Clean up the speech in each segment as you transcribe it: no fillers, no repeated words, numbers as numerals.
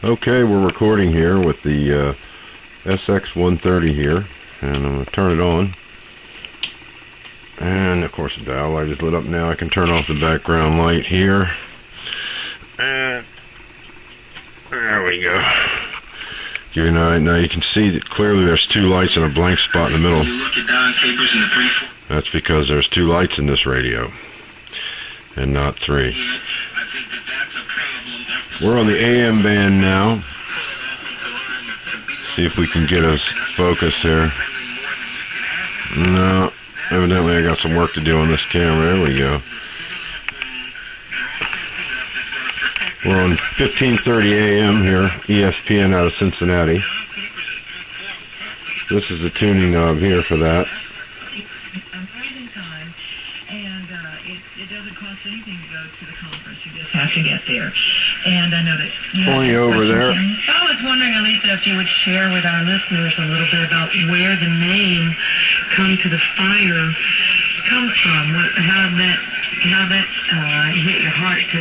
Okay, we're recording here with the sx130 here, and I'm going to turn it on. And of course the dial light is lit up now. I can turn off the background light here. And there we go. Now you can see that clearly there's two lights and a blank spot in the middle. That's because there's two lights in this radio and not three. We're on the AM band now. See if we can get us focus here. No, evidently I got some work to do on this camera. There we go. We're on 1530 AM here, ESPN out of Cincinnati. This is the tuning knob here for that. Have to get there. And I know that you Pointing over there. I was wondering, Alisa, if you would share with our listeners a little bit about where the name "Come to the Fire" comes from. How that hit your heart to.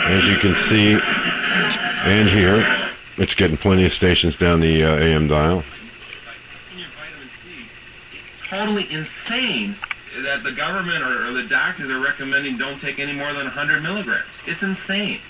As you can see and hear, it's getting plenty of stations down the AM dial. Totally insane that the government or the doctors are recommending don't take any more than 100 milligrams. It's insane.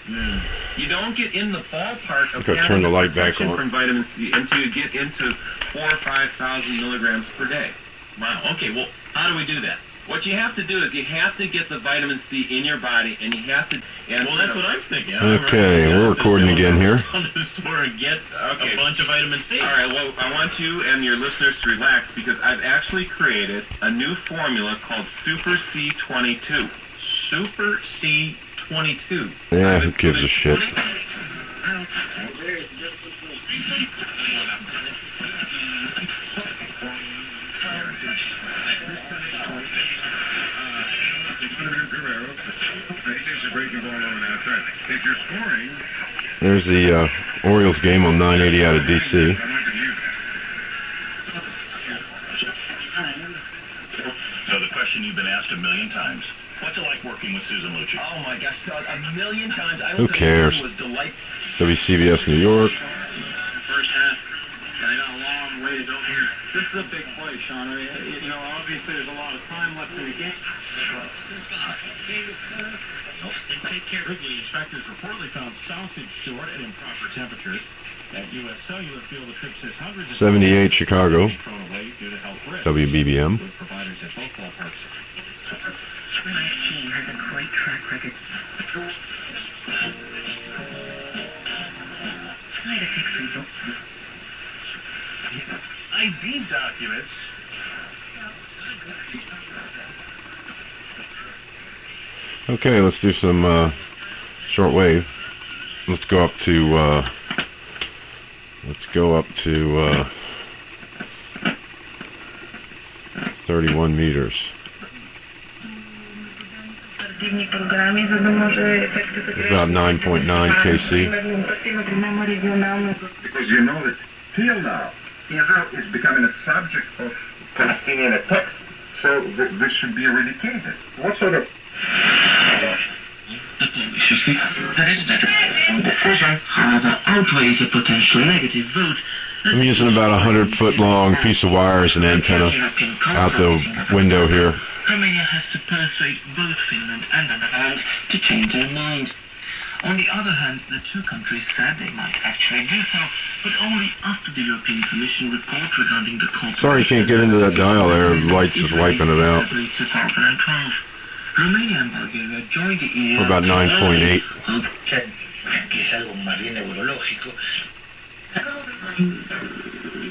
You don't get in the ballpark of Turn the light back on from vitamin C until you get into 4,000 or 5,000 milligrams per day. Wow. Okay. Well, how do we do that? What you have to do is you have to get the vitamin C in your body, and you have to. And well, that's what I'm thinking. Okay, we're recording again here. Go to the store and get a bunch of vitamin C. All right. Well, I want you and your listeners to relax because I've actually created a new formula called Super C22. Super C22. Yeah, who gives a shit? There's the Orioles game on 980 out of DC. So the question you've been asked a million times: what's it like working with Susan Lucci? Oh my gosh, a million times. Who cares? WCBS New York. First half, and they got a long way to go here. This is a big play, Sean. I mean, obviously there's a lot of time left in the game. And take care. Wrigley inspectors reportedly found sausage short at improper temperatures. At U.S. Cellular Field, the trip says hundreds of 78 Chicago. thrown away due to health risks. WBBM. With providers at both ballparks. My team has a great track record. Try to fix some ID documents. Okay, let's do some shortwave. Let's go up to 31 meters. About 9.9 kc. Because you know that till now, Israel is becoming a subject of Palestinian attacks, so this should be eradicated. What sort of... The decision, however, outweighs a potential negative vote. I'm using about a 100-foot long piece of wire as an antenna out the window here. Romania has to persuade both Finland and Netherlands to change their minds. On the other hand, the two countries said they might actually do so, but only after the European Commission report regarding the cooperation. Sorry, you can't get into that dial there. The light's just wiping it out. 2012. Romania and Bulgaria joined the EU. We're about 9.8.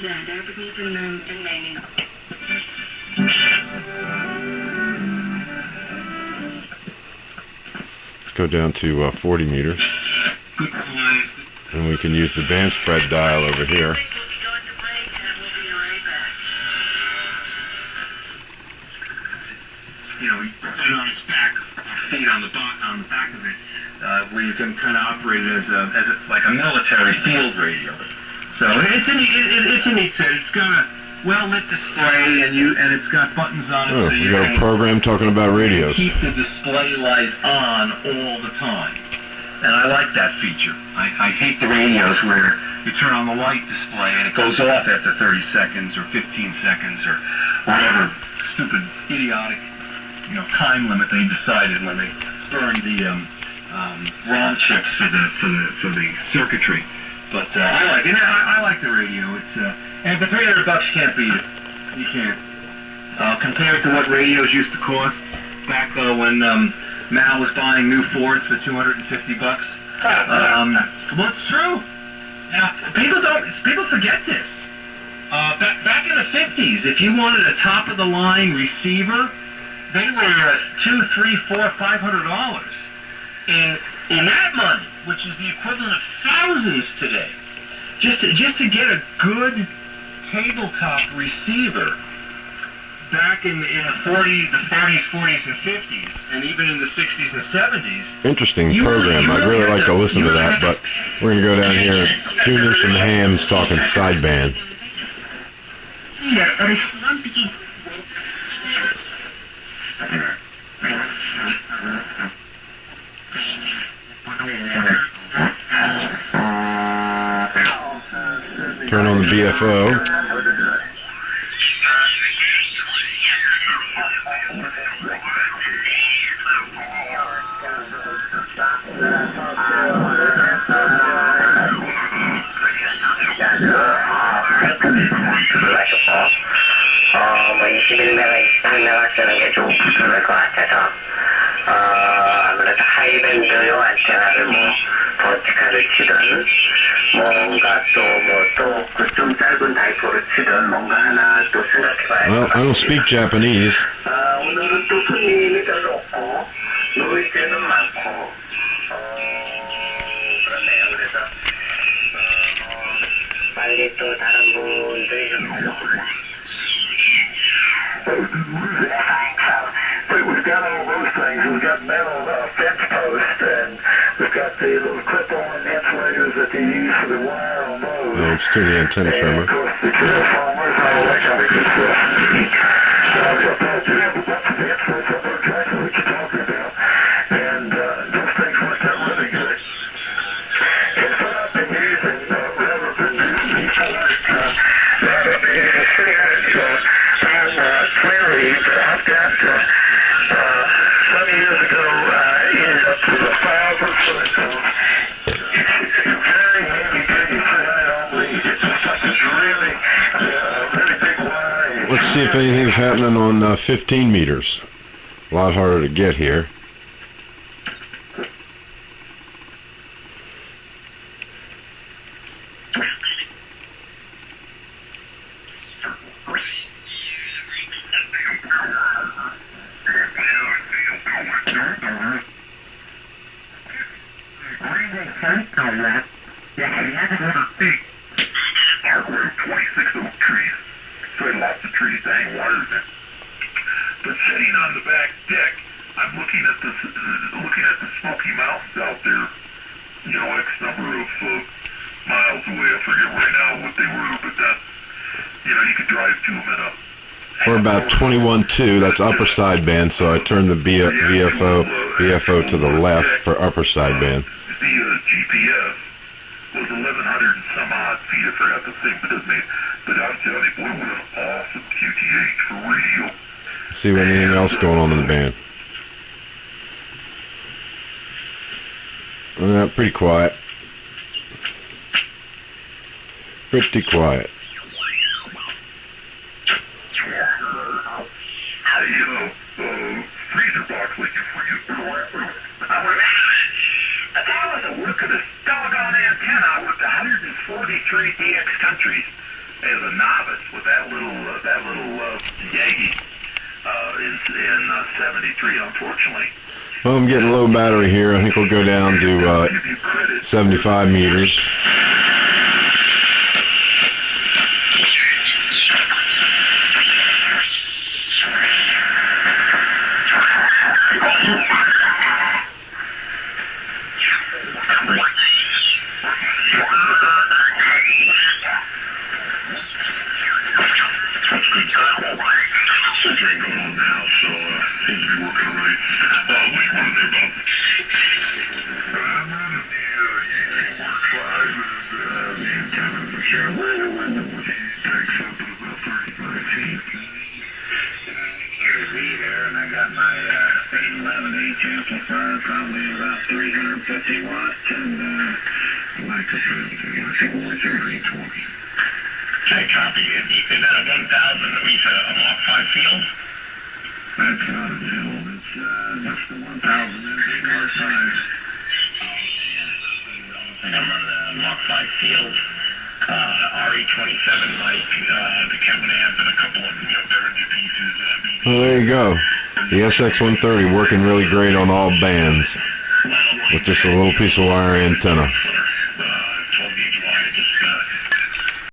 Ja, daar heb ik niet een mening op. Let's go down to 40 meters. And we can use the band spread dial over here. You know, you put it on its back, feet on the back of it, where you can kind of operate it as like a military field radio. So it's a neat set. It's got well-lit display, and it's got buttons on it. Oh, so we got a program talking about radios. Keep the display light on all the time. And I like that feature. I hate the radios where you turn on the light display and it goes off after 30 seconds or 15 seconds or whatever stupid, idiotic, time limit they decided when they burned the ROM chips for the circuitry. But I like it. I like the radio. And for $300 you can't beat it. You can't. Compared to what radios used to cost back when Mal was buying new Fords for $250. Well, it's true. Now, people forget this. Back in the 50s, if you wanted a top-of-the-line receiver, they were $200, $300, $400, $500. In that money, which is the equivalent of thousands today, just to get a good tabletop receiver back in the 40s, 40s, and 50s, and even in the 60s and 70s. Interesting program. I'd really like to listen to that, but we're going to go down here. Juniors and Hams talking sideband. Turn on the BFO. 아무래도 하이밴드 안테나를 버티칼을 치든 뭔가 또 좀 짧은 다이포를 치든 뭔가 하나 또 생각해봐야. Well, I don't speak Japanese. 오늘은 또 손님이 별로 없고 놀 때는 많고 그러네요. 그래서 빨리 또 다른 분들이 좀 We've got all those things. We've got metal fence posts, and we've got the little clip-on insulators that they use for the wire on those. No, it's to the antenna trimmer. And of course, the transformers and all that kind of good stuff. So I've got that. You have a bunch of instruments up there, exactly what you're talking about. And those things worked out really good. And so I've been using rubber produced before. I've been using 300 on clearly, but I've got some years ago, ended up with a 1,000 foot very heavy duty 300 on lead. It's just like this really big wire. Let's see if anything's happening on 15 meters. A lot harder to get here. We're about 21.2, that's upper sideband, so I turned the BFO to the left for upper sideband. The GPS was 1,100 and some odd feet. I forgot the thing, but I'm telling you, boy, what an awesome QTH for radio. See if anything else going on in the band. Pretty quiet. Pretty quiet. Freezer box waiting for you. That was a look at this doggone antenna. I worked 143 DX countries as a novice with that little Yagi in 73, unfortunately. Well, I'm getting low battery here. I think we'll go down to 75 meters. Things are working all right. What do you want to do, Bob? I'm running the U-45 as the antenna for Carolina window, which takes up to about 35 feet. There, and I got my 811H amplifier, probably about 350 watts, and microphone for 320. Okay, copy. Is that a 1000 that we said a Mach 5 field? That's not a field. It's just the 1000 in our size. And I'm running a Mach 5 field. RE27 mic, the Kevin amp, and a couple of different new pieces. Well, there you go. The sx130 working really great on all bands with just a little piece of wire antenna.